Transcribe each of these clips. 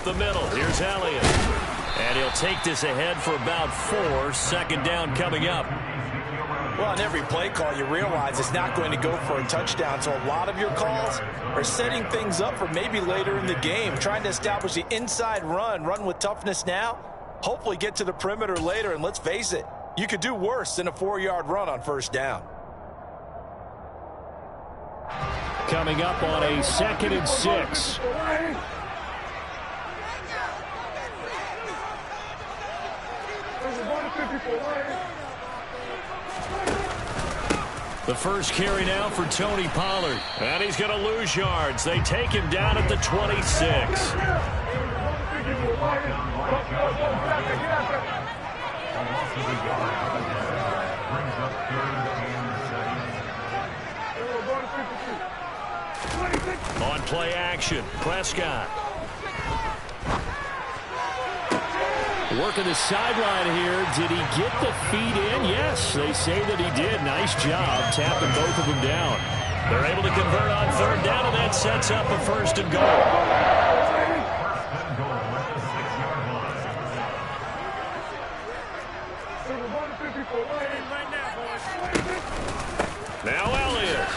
the middle. Here's Elliott. And he'll take this ahead for about 4. Second down coming up. Well, on every play call, you realize it's not going to go for a touchdown. So a lot of your calls are setting things up for maybe later in the game, trying to establish the inside run with toughness now, hopefully get to the perimeter later. And let's face it, you could do worse than a 4-yard run on first down. Coming up on a 2nd and 6. The first carry now for Tony Pollard. And he's going to lose yards. They take him down at the 26. On play action, Prescott. Working the sideline here. Did he get the feet in? Yes, they say that he did. Nice job tapping both of them down. They're able to convert on 3rd down, and that sets up a 1st and goal. Now Elliott.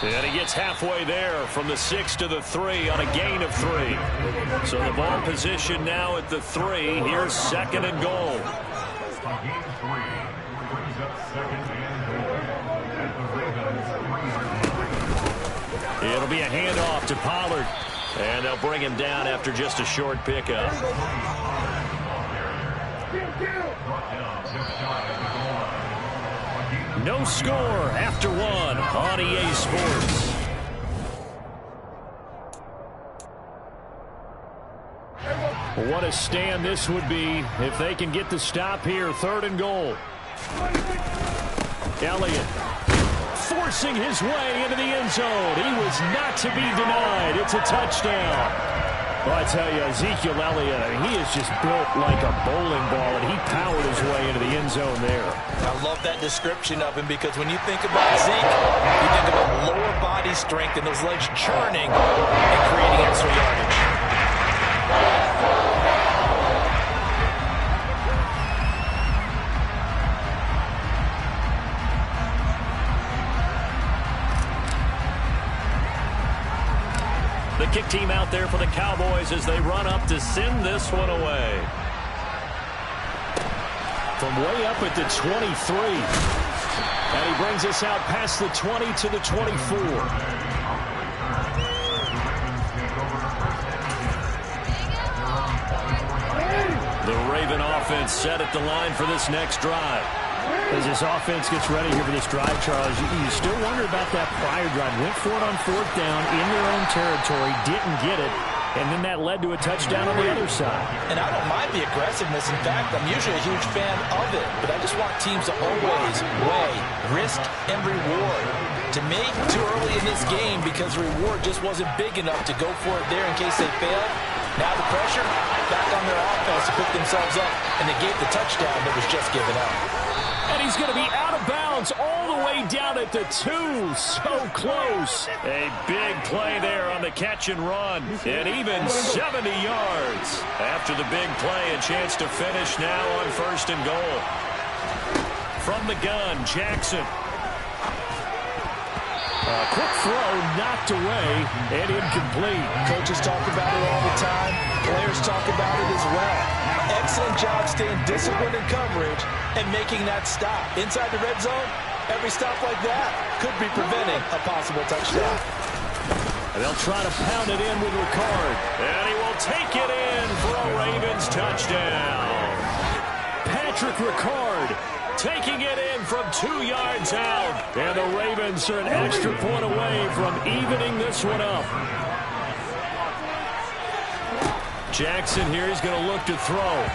And he gets halfway there from the 6 to the 3 on a gain of 3. So the ball position now at the 3. Here's 2nd and goal. It'll be a handoff to Pollard. And they'll bring him down after just a short pickup. No score after 1 on EA Sports. What a stand this would be if they can get the stop here. 3rd and goal. Elliott forcing his way into the end zone. He was not to be denied. It's a touchdown. Well, I tell you, Ezekiel Elliott, he is just built like a bowling ball, and he powered his way into the end zone there. I love that description of him because when you think about Zeke, you think about lower body strength and those legs churning and creating extra yardage. The kick team out there for the Cowboys as they run up to send this one away. From way up at the 23. And he brings us out past the 20 to the 24. The Raven offense set at the line for this next drive. As this offense gets ready here for this drive, Charles, you still wonder about that prior drive. Went for it on 4th down in their own territory, didn't get it, and then that led to a touchdown on the other side. And I don't mind the aggressiveness. In fact, I'm usually a huge fan of it, but I just want teams to always weigh risk and reward. To me, too early in this game because the reward just wasn't big enough to go for it there in case they failed. Now the pressure back on their offense to pick themselves up, and they gave the touchdown that was just given up. And he's going to be out of bounds all the way down at the 2. So close. A big play there on the catch and run. And even 70 yards. After the big play, a chance to finish now on 1st and goal. From the gun, Jackson. A quick throw knocked away and incomplete. Coaches talk about it all the time. Players talk about it as well. Excellent job staying disciplined in coverage and making that stop. Inside the red zone, every stop like that could be preventing a possible touchdown. And they'll try to pound it in with Ricard. And he will take it in for a Ravens touchdown. Patrick Ricard taking it in from 2 yards out. And the Ravens are an extra point away from evening this one up. Jackson here is going to look to throw.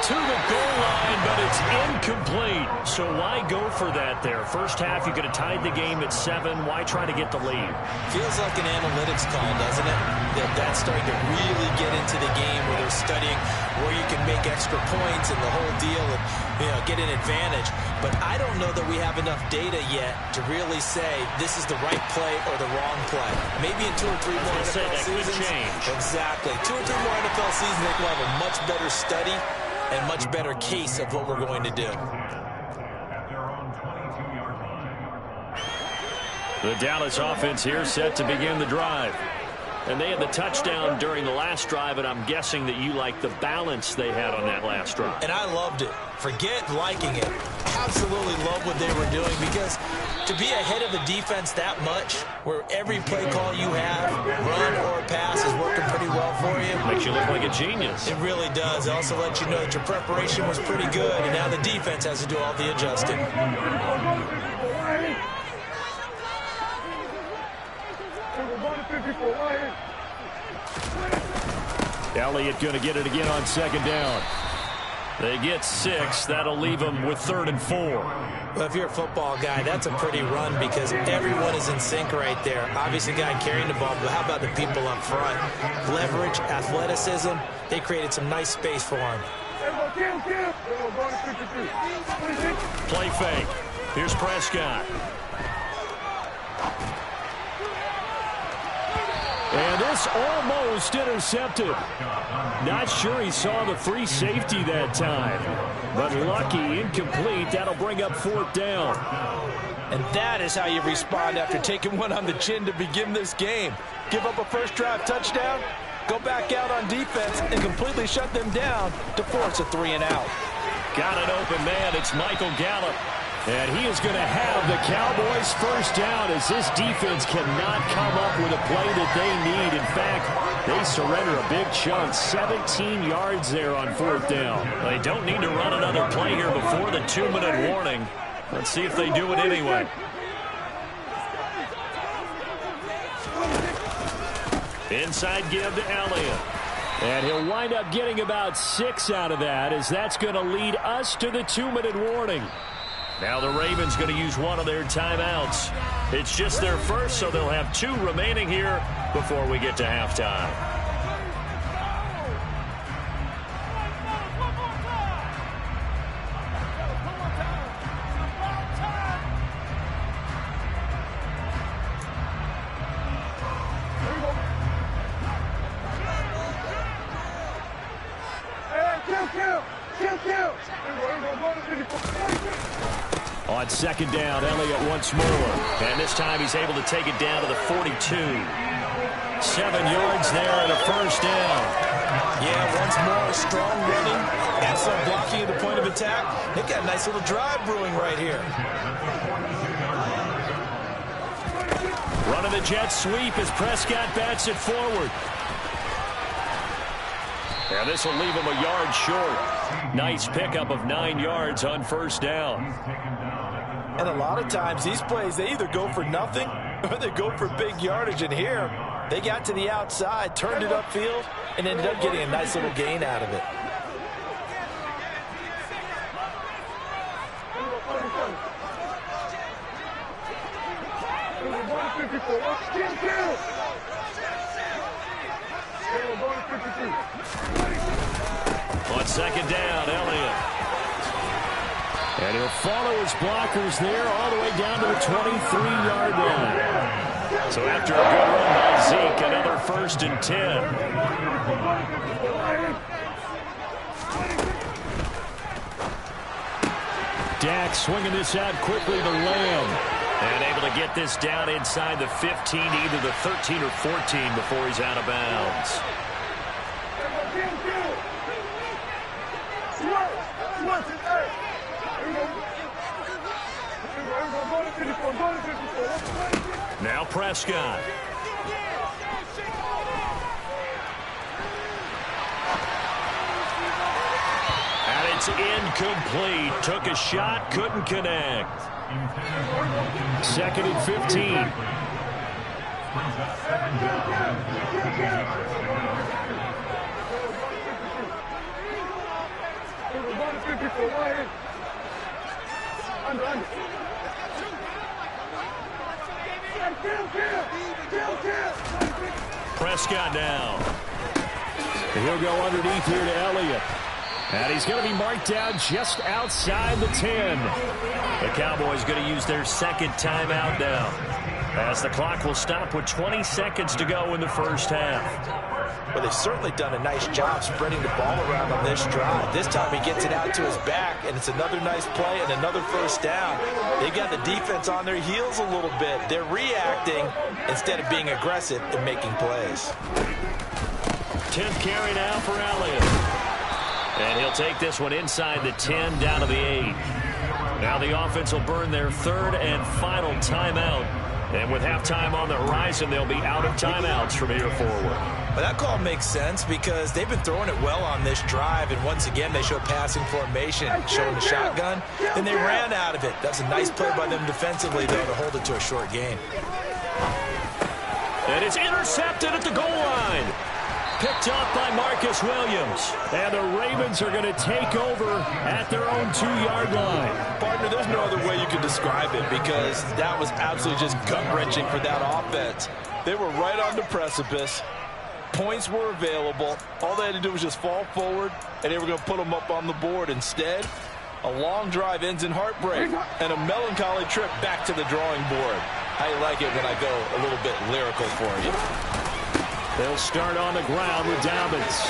to the goal line, but it's incomplete. So why go for that there? First half, you could have tied the game at 7. Why try to get the lead? Feels like an analytics call, doesn't it? That's starting to really get into the game where they're studying where you can make extra points and the whole deal and, get an advantage. But I don't know that we have enough data yet to really say this is the right play or the wrong play. Maybe in 2 or 3 more NFL seasons. Change. Exactly. 2 or 3 more NFL seasons, they will have a much better study and much better case of what we're going to do. The Dallas offense here set to begin the drive. And they had the touchdown during the last drive, and I'm guessing that you like the balance they had on that last drive. And I loved it. Forget liking it. Absolutely love what they were doing, because to be ahead of the defense that much, where every play call you have, run or pass, is working pretty well for you. Makes you look like a genius. It really does. It also lets you know that your preparation was pretty good, and now the defense has to do all the adjusting. Elliott going to get it again on second down. They get 6. That'll leave them with 3rd and 4. Well, if you're a football guy, that's a pretty run because everyone is in sync right there. Obviously, guy carrying the ball, but how about the people up front? Leverage, athleticism, they created some nice space for him. Play fake. Here's Prescott. And this almost intercepted. Not sure he saw the free safety that time. But lucky, incomplete. That'll bring up 4th down. And that is how you respond after taking one on the chin to begin this game. Give up a first drive touchdown, go back out on defense, and completely shut them down to force a 3 and out. Got an open man. It's Michael Gallup. And he is going to have the Cowboys first down as this defense cannot come up with a play that they need. In fact, they surrender a big chunk. 17 yards there on 4th down. They don't need to run another play here before the 2-minute warning. Let's see if they do it anyway. Inside give to Elliott. And he'll wind up getting about 6 out of that, as that's going to lead us to the 2-minute warning. Now the Ravens going to use one of their timeouts. It's just their first, so they'll have 2 remaining here before we get to halftime. On second down, Elliott once more. And this time he's able to take it down to the 42. 7 yards there and a first down. Yeah, once more, strong running, excellent blocking at the point of attack. They've got a nice little drive brewing right here. Running the jet sweep as Prescott bats it forward. And this will leave him a yard short. Nice pickup of 9 yards on first down. And a lot of times these plays, they either go for nothing or they go for big yardage. And here, they got to the outside, turned it upfield, and ended up getting a nice little gain out of it. On second down, Elliott. And he'll follow his blockers there all the way down to the 23-yard line. So after a good run by Zeke, another 1st and 10. Dak swinging this out quickly to Lamb. And able to get this down inside the 15, either the 13 or 14 before he's out of bounds. Now Prescott. And it's incomplete. Took a shot, couldn't connect. 2nd and 15. Prescott now. He'll go underneath here to Elliott. And he's going to be marked down just outside the 10. The Cowboys going to use their second timeout now, as the clock will stop with 20 seconds to go in the first half. Well, they've certainly done a nice job spreading the ball around on this drive. This time he gets it out to his back, and it's another nice play and another first down. They've got the defense on their heels a little bit. They're reacting instead of being aggressive and making plays. 10th carry now for Elliott. And he'll take this one inside the 10 down to the 8. Now the offense will burn their third and final timeout. And with halftime on the horizon, they'll be out of timeouts from here forward. But that call makes sense because they've been throwing it well on this drive. And once again, they show passing formation, showing the shotgun. Then they ran out of it. That's a nice play by them defensively, though, to hold it to a short gain. And it's intercepted at the goal line. Picked off by Marcus Williams. And the Ravens are going to take over at their own 2-yard line. Partner, there's no other way you can describe it because that was absolutely just gut-wrenching for that offense. They were right on the precipice. Points were available. All they had to do was just fall forward, and they were going to put them up on the board. Instead, a long drive ends in heartbreak and a melancholy trip back to the drawing board. I like it when I go a little bit lyrical for you. They'll start on the ground with Dobbins.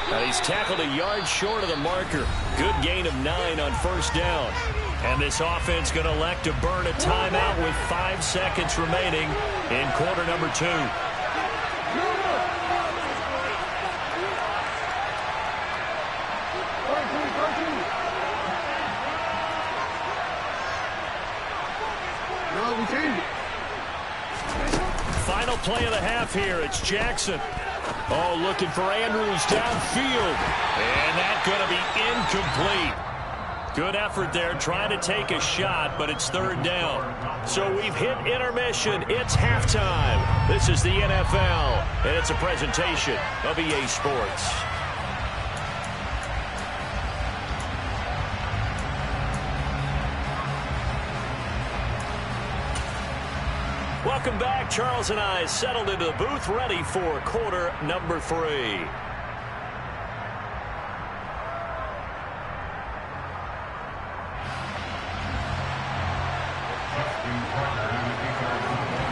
Now he's tackled a yard short of the marker. Good gain of 9 on first down. And this offense going to elect to burn a timeout with 5 seconds remaining in quarter number 2. Final play of the half here. It's Jackson. Oh, looking for Andrews downfield. And that's going to be incomplete. Good effort there, trying to take a shot, but it's third down. So we've hit intermission. It's halftime. This is the NFL, and it's a presentation of EA Sports. Welcome back. Charles and I settled into the booth, ready for quarter number 3.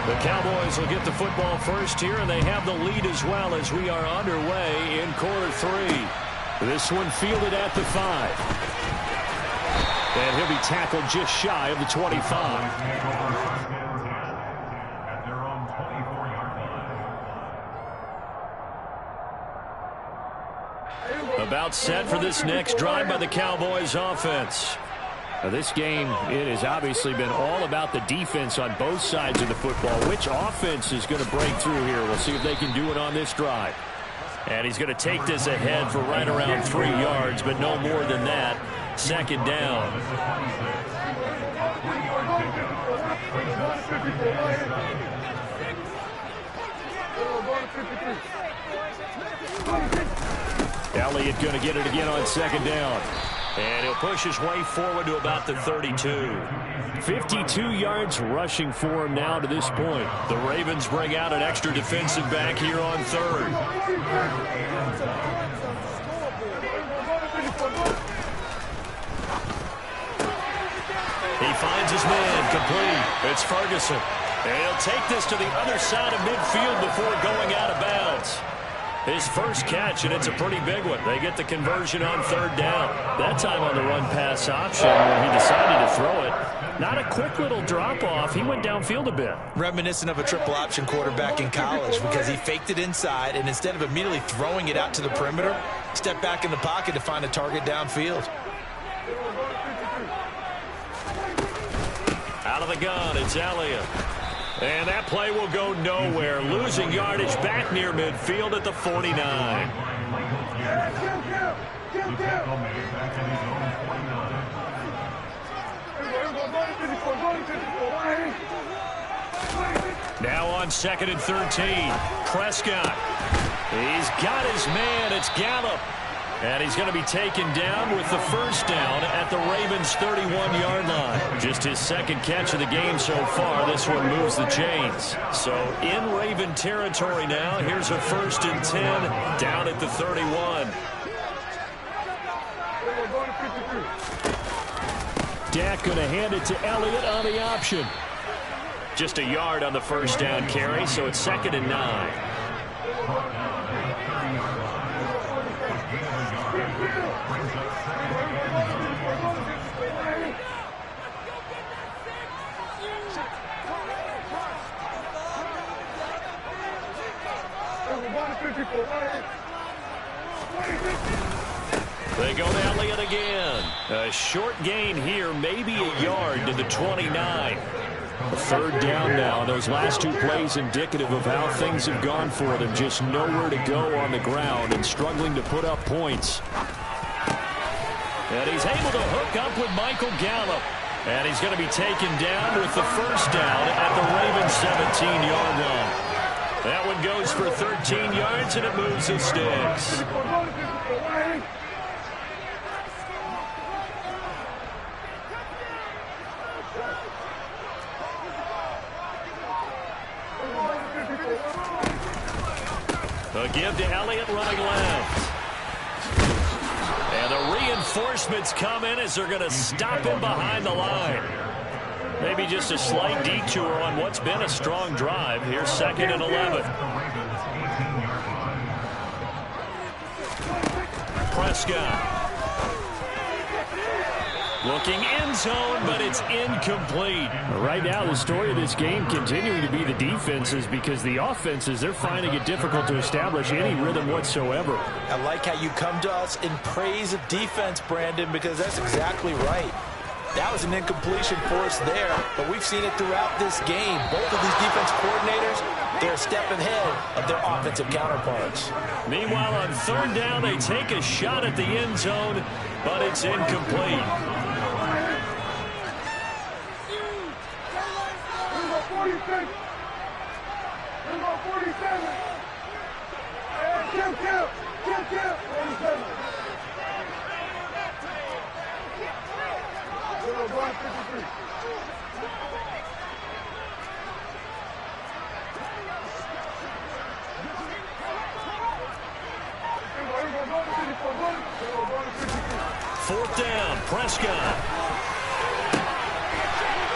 The Cowboys will get the football first here, and they have the lead as well as we are underway in quarter 3. This one fielded at the 5. And he'll be tackled just shy of the 25. About set for this next drive by the Cowboys offense. Now this game, it has obviously been all about the defense on both sides of the football. Which offense is going to break through here? We'll see if they can do it on this drive. And he's going to take this ahead for right around 3 yards, but no more than that. Second down. Elliott going to get it again on second down. And he'll push his way forward to about the 32. 52 yards rushing for him now to this point. The Ravens bring out an extra defensive back here on third. He finds his man complete. It's Ferguson. And he'll take this to the other side of midfield before going out of bounds. His first catch, and it's a pretty big one. They get the conversion on third down. That time on the run-pass option where he decided to throw it. Not a quick little drop-off. He went downfield a bit. Reminiscent of a triple-option quarterback in college because he faked it inside, and instead of immediately throwing it out to the perimeter, stepped back in the pocket to find a target downfield. Out of the gun, it's Elliott. And that play will go nowhere. Losing yardage back near midfield at the 49. Now on 2nd and 13. Prescott. He's got his man. It's Gallup. And he's going to be taken down with the first down at the Ravens' 31-yard line. Just his second catch of the game so far. This one moves the chains. So in Raven territory now. Here's a 1st and 10 down at the 31. Dak going to hand it to Elliott on the option. Just a yard on the first down carry, so it's 2nd and 9. They go to Elliott again. A short gain here, maybe a yard to the 29. A 3rd down now. Those last 2 plays indicative of how things have gone for them. Just nowhere to go on the ground and struggling to put up points. And he's able to hook up with Michael Gallup. And he's going to be taken down with the first down at the Ravens' 17-yard line. That one goes for 13 yards, and it moves the sticks. A give to Elliott running left. And the reinforcements come in as they're going to stop him behind the line. Maybe just a slight detour on what's been a strong drive. Here's 2nd and 11. Prescott. Looking end zone, but it's incomplete. Right now, the story of this game continuing to be the defenses, because the offenses, they're finding it difficult to establish any rhythm whatsoever. I like how you come to us in praise of defense, Brandon, because that's exactly right. That was an incompletion for us there, but we've seen it throughout this game. Both of these defense coordinators, they're a step ahead of their offensive counterparts. Meanwhile, on 3rd down, they take a shot at the end zone, but it's incomplete. Fourth down, Prescott.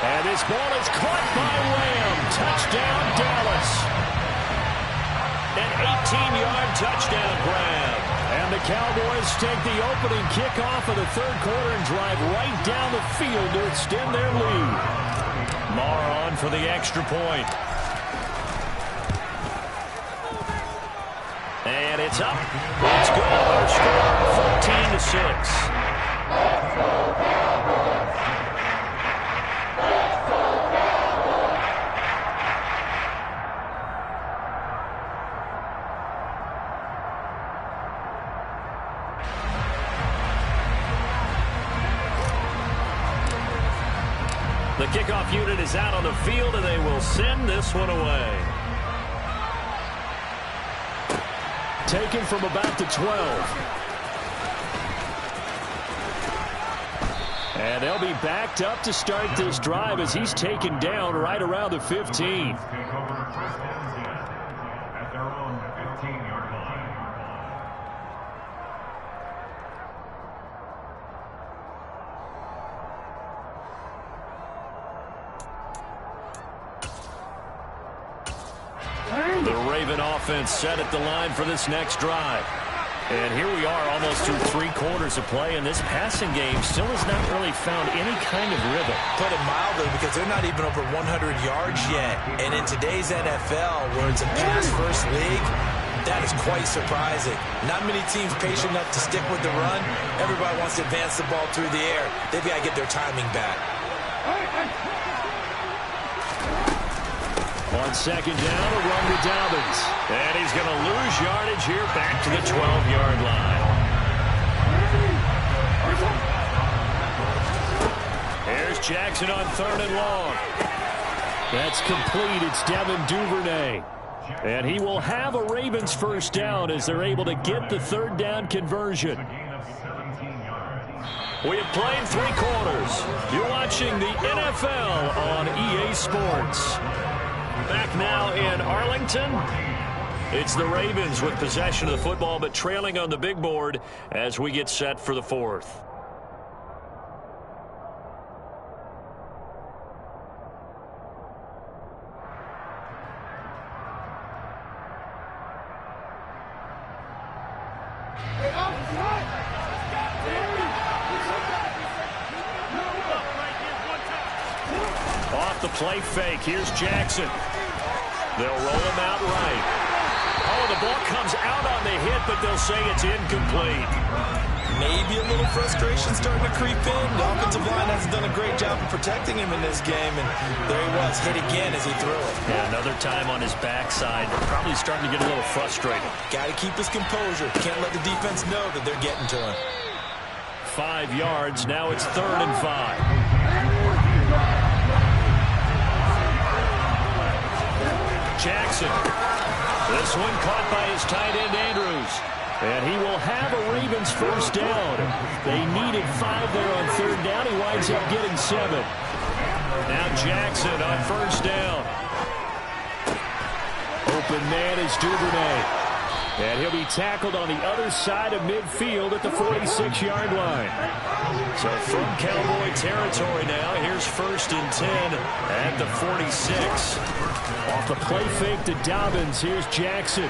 And this ball is caught by Lamb. Touchdown, Dallas. An 18-yard touchdown grab. And the Cowboys take the opening kickoff of the 3rd quarter and drive right down the field to extend their lead. Marr on for the extra point. And it's up. It's good. Our score, 14-6. The kickoff unit is out on the field, and they will send this one away. Taken from about the 12. And they'll be backed up to start this drive as he's taken down right around the 15. The Raven offense set at the line for this next drive. And here we are almost through 3 quarters of play, and this passing game still has not really found any kind of rhythm. Put it mildly, because they're not even over 100 yards yet. And in today's NFL, where it's a pass-first league, that is quite surprising. Not many teams patient enough to stick with the run. Everybody wants to advance the ball through the air. They've got to get their timing back. On 2nd down, a run to Dobbins. And he's going to lose yardage here back to the 12-yard line. Here's Jackson on 3rd and long. That's complete. It's Devin Duvernay. And he will have a Ravens first down as they're able to get the third down conversion. We have played 3 quarters. You're watching the NFL on EA Sports. Back now in Arlington. It's the Ravens with possession of the football, but trailing on the big board as we get set for the 4th. Off the play fake. Here's Jackson. They'll roll him out right. Oh, the ball comes out on the hit, but they'll say it's incomplete. Maybe a little frustration starting to creep in. The offensive line hasn't done a great job of protecting him in this game, and there he was, hit again as he threw it. Yeah, another time on his backside. Probably starting to get a little frustrated. Got to keep his composure. Can't let the defense know that they're getting to him. 5 yards. Now it's 3rd and 5. Jackson. This one caught by his tight end, Andrews. And he will have a Ravens first down. They needed 5 there on 3rd down. He winds up getting 7. Now Jackson on first down. Open man is Duvernay. And he'll be tackled on the other side of midfield at the 46-yard line. So from Cowboy territory now, here's 1st and 10 at the 46. Off the play fake to Dobbins, here's Jackson.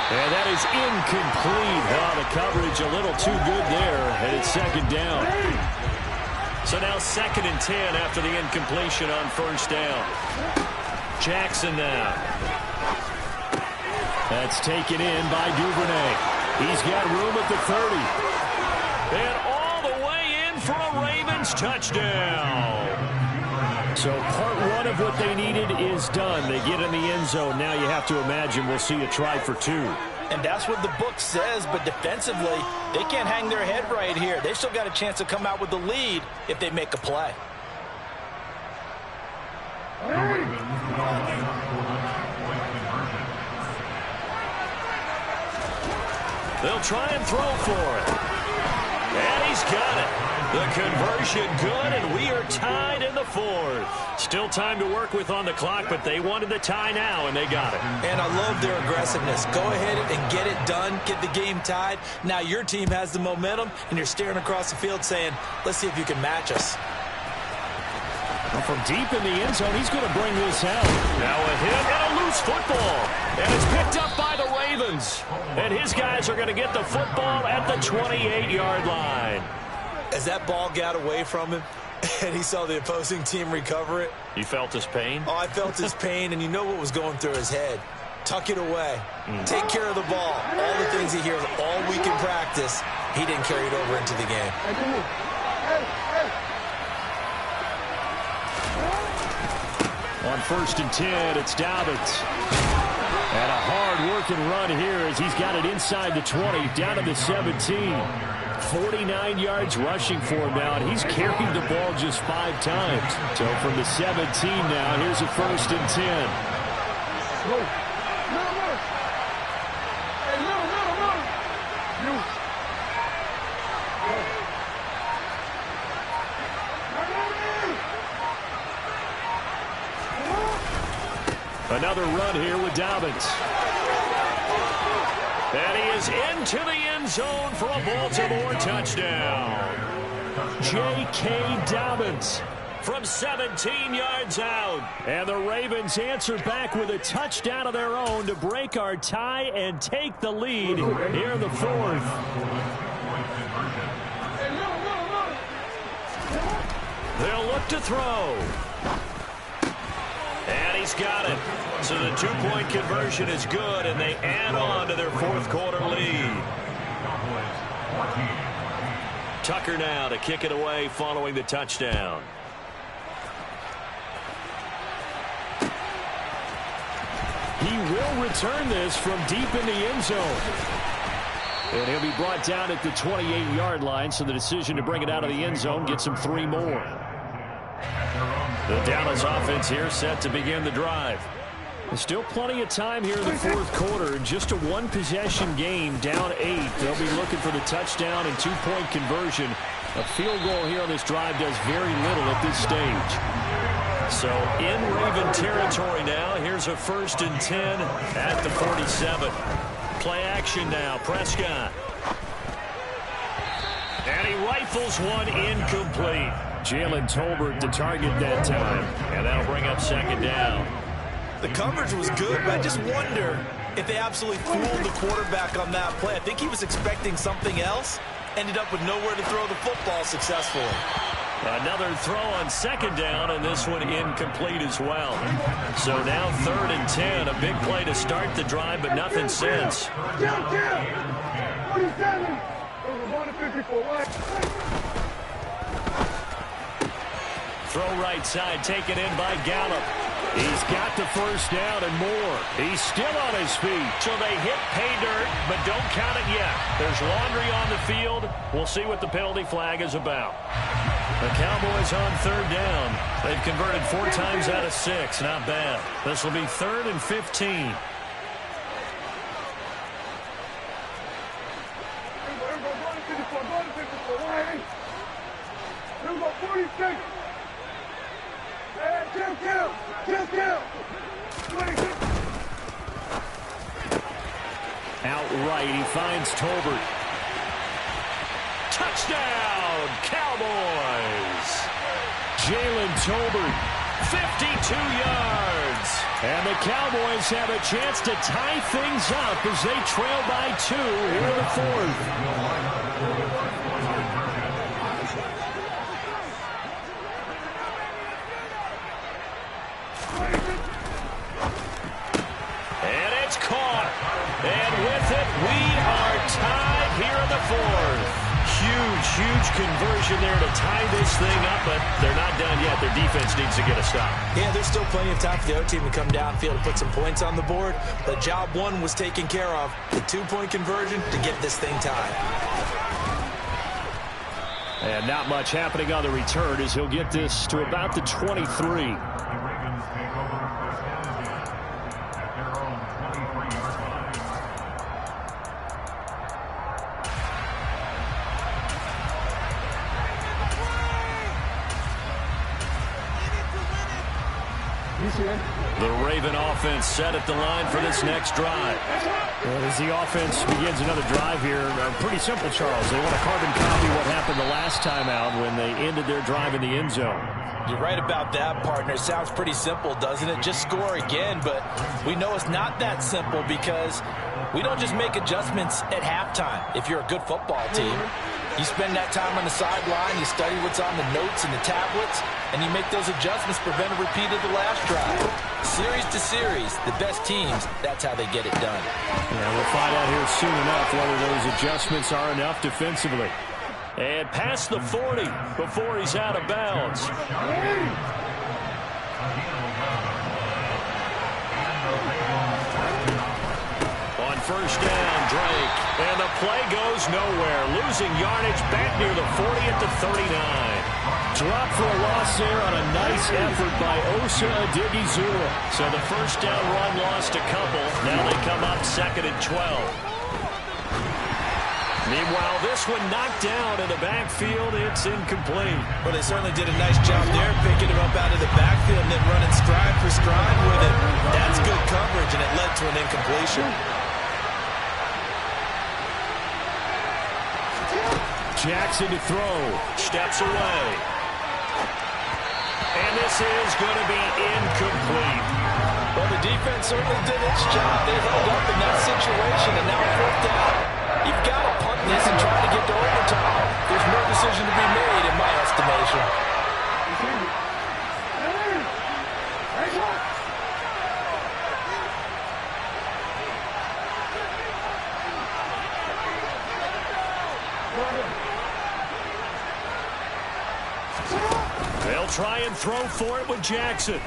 And that is incomplete. Oh, the coverage a little too good there, and it's 2nd down. So now 2nd and 10 after the incompletion on first down. Jackson now. That's taken in by Duvernay. He's got room at the 30. And all the way in for a Ravens touchdown. So part 1 of what they needed is done. They get in the end zone. Now you have to imagine we'll see a try for 2. And that's what the book says, but defensively, they can't hang their head right here. They've still got a chance to come out with the lead if they make a play. They'll try and throw for it. And he's got it. The conversion good, and we are tied in the 4th. Still time to work with on the clock, but they wanted the tie now, and they got it. And I love their aggressiveness. Go ahead and get it done, get the game tied. Now your team has the momentum, and you're staring across the field saying, let's see if you can match us. Well, from deep in the end zone, he's going to bring this out. Now a hit and a loose football. And it's picked up by the Ravens. And his guys are going to get the football at the 28-yard line. As that ball got away from him and he saw the opposing team recover it. You felt his pain? Oh, I felt his pain, and you know what was going through his head. Tuck it away. Take care of the ball. All the things he hears all week in practice, he didn't carry it over into the game. On 1st and 10, it's Dobbins. And a hard-working run here as he's got it inside the 20, down to the 17. 49 yards rushing for him now, and he's carried the ball just 5 times. So from the 17 now, here's a 1st and 10. Another run here with Dobbins. And he is into the end zone for a Baltimore touchdown. J.K. Dobbins from 17 yards out. And the Ravens answer back with a touchdown of their own to break our tie and take the lead here in the 4th. They'll look to throw. And he's got it. So the 2-point conversion is good, and they add on to their 4th quarter lead. Tucker now to kick it away following the touchdown. He will return this from deep in the end zone. And he'll be brought down at the 28-yard line, so the decision to bring it out of the end zone gets him 3 more. The Dallas offense here set to begin the drive. Still plenty of time here in the fourth quarter. Just a one-possession game, down 8. They'll be looking for the touchdown and two-point conversion. A field goal here on this drive does very little at this stage. So in Raven territory now. Here's a 1st and 10 at the 47. Play action now. Prescott. And he rifles one incomplete. Jalen Tolbert the target that time. And that'll bring up 2nd down. The coverage was good, but I just wonder if they absolutely fooled the quarterback on that play. I think he was expecting something else. Ended up with nowhere to throw the football successfully. Another throw on 2nd down, and this one incomplete as well. So now 3rd and 10. A big play to start the drive, but nothing since. Throw right side, taken in by Gallup. He's got the 1st down and more. He's still on his feet. So they hit pay dirt, but don't count it yet. There's laundry on the field. We'll see what the penalty flag is about. The Cowboys on 3rd down. They've converted 4 times out of 6. Not bad. This will be 3rd and 15. Outright, he finds Tolbert. Touchdown, Cowboys! Jalen Tolbert, 52 yards. And the Cowboys have a chance to tie things up as they trail by 2 here in the 4th. And it's caught. And with it, we are tied here in the 4th. Huge conversion there to tie this thing up, but they're not done yet. Their defense needs to get a stop. Yeah, there's still plenty of time for the other team to come downfield and put some points on the board. But job 1 was taken care of. The 2-point conversion to get this thing tied. And not much happening on the return as he'll get this to about the 23. The Raven offense set at the line for this next drive. Well, as the offense begins another drive here, pretty simple, Charles. They want to carbon copy what happened the last time out when they ended their drive in the end zone. You're right about that, partner. Sounds pretty simple, doesn't it? Just score again, but we know it's not that simple because we don't just make adjustments at halftime if you're a good football team. You spend that time on the sideline, you study what's on the notes and the tablets, and you make those adjustments, prevent a repeat of the last drive. Series to series, the best teams, that's how they get it done. Yeah, we'll find out here soon enough whether those adjustments are enough defensively. And past the 40 before he's out of bounds. On 1st down, Drake. And the play goes nowhere. Losing yardage back near the 40 at the 39. Drop for a loss there on a nice effort by Osa Odighizuwa. So the 1st down run lost a couple. Now they come up 2nd and 12. Meanwhile, this one knocked down in the backfield. It's incomplete. Well, they certainly did a nice job there, picking him up out of the backfield and then running stride for stride with it. That's good coverage, and it led to an incompletion. Jackson to throw. Steps away. And this is going to be incomplete. Well, the defense certainly did its job. They held up in that situation, and now 4th down. You've got to punt this and try to get to overtime. There's no decision to be made, in my estimation. They'll try and throw for it with Jackson.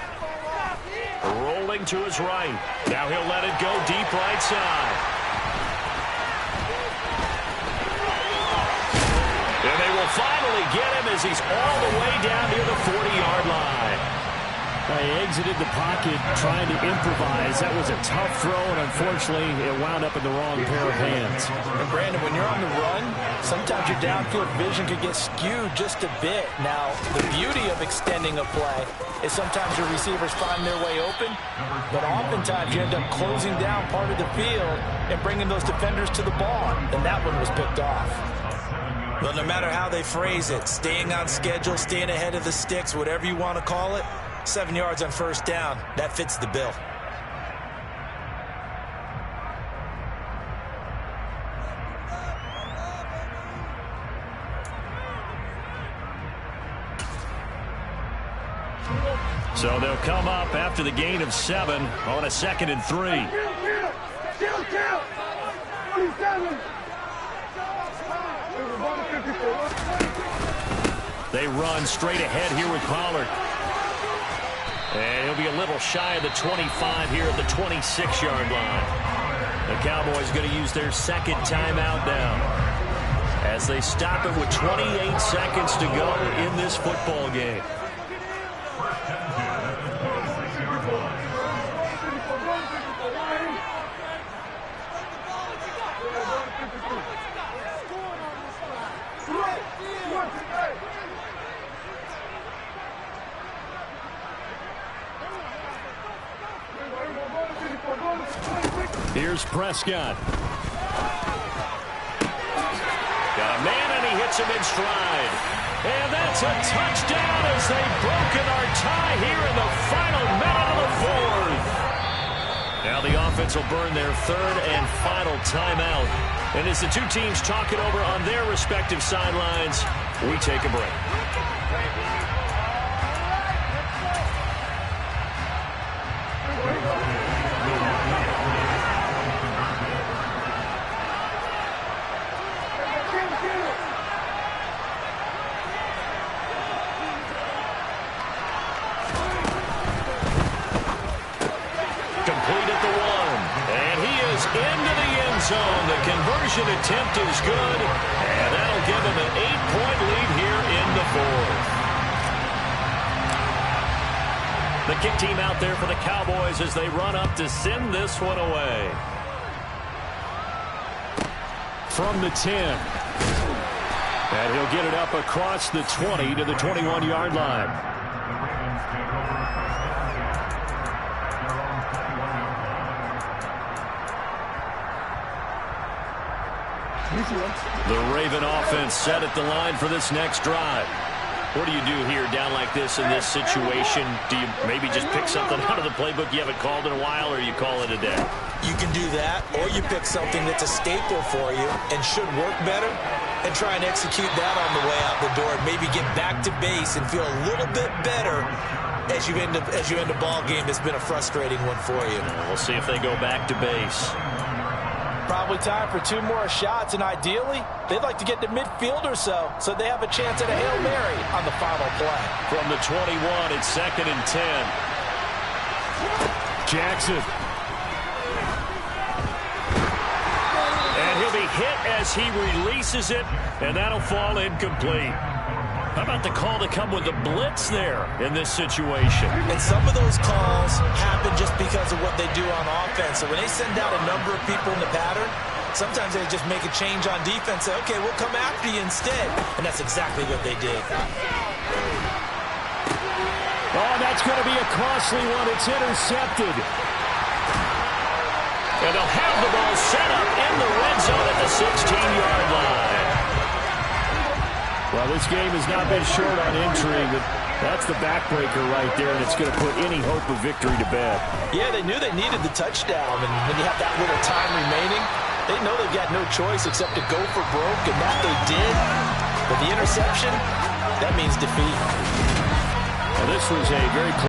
Rolling to his right. Now he'll let it go deep right side. And they will finally get him as he's all the way down near the 40-yard line. He exited the pocket trying to improvise. That was a tough throw, and unfortunately, it wound up in the wrong pair of hands. And Brandon, when you're on the run, sometimes your downfield vision could get skewed just a bit. Now, the beauty of extending a play is sometimes your receivers find their way open, but oftentimes you end up closing down part of the field and bringing those defenders to the ball, and that one was picked off. Well, no matter how they phrase it, staying on schedule, staying ahead of the sticks, whatever you want to call it, 7 yards on first down, that fits the bill. So they'll come up after the gain of 7 on a 2nd and 3. They run straight ahead here with Pollard. And he'll be a little shy of the 25 here at the 26-yard line. The Cowboys going to use their second timeout now as they stop it with 28 seconds to go in this football game. Here's Prescott. Got a man, and he hits him in stride. And that's a touchdown as they've broken our tie here in the final minute of the fourth. Now the offense will burn their third and final timeout. And as the two teams talk it over on their respective sidelines, we take a break. The conversion attempt is good, and that'll give them an 8-point lead here in the fourth. The kick team out there for the Cowboys as they run up to send this one away. From the 10. And he'll get it up across the 20 to the 21-yard line. The Raven offense set at the line for this next drive. What do you do here down like this in this situation? Do you maybe just pick something out of the playbook you haven't called in a while, or you call it a day? You can do that, or you pick something that's a staple for you and should work better and try and execute that on the way out the door and maybe get back to base and feel a little bit better as you end a ball game that's been a frustrating one for you. We'll see if they go back to base. Probably time for 2 more shots, and ideally, they'd like to get to midfield or so they have a chance at a Hail Mary on the final play. From the 21, it's 2nd and 10. Jackson. And he'll be hit as he releases it, and that'll fall incomplete. How about the call to come with the blitz there in this situation? And some of those calls happen just because of what they do on offense. So when they send out a number of people in the pattern, sometimes they just make a change on defense. Say, okay, we'll come after you instead. And that's exactly what they did. Oh, that's going to be a costly one. It's intercepted. And they'll have the ball set up in the red zone at the 16-yard line. Well, this game has not been short on intrigue, but that's the backbreaker right there, and it's going to put any hope of victory to bed. Yeah, they knew they needed the touchdown, and when you have that little time remaining, they know they've got no choice except to go for broke, and that they did. But the interception, that means defeat. Well, this was a very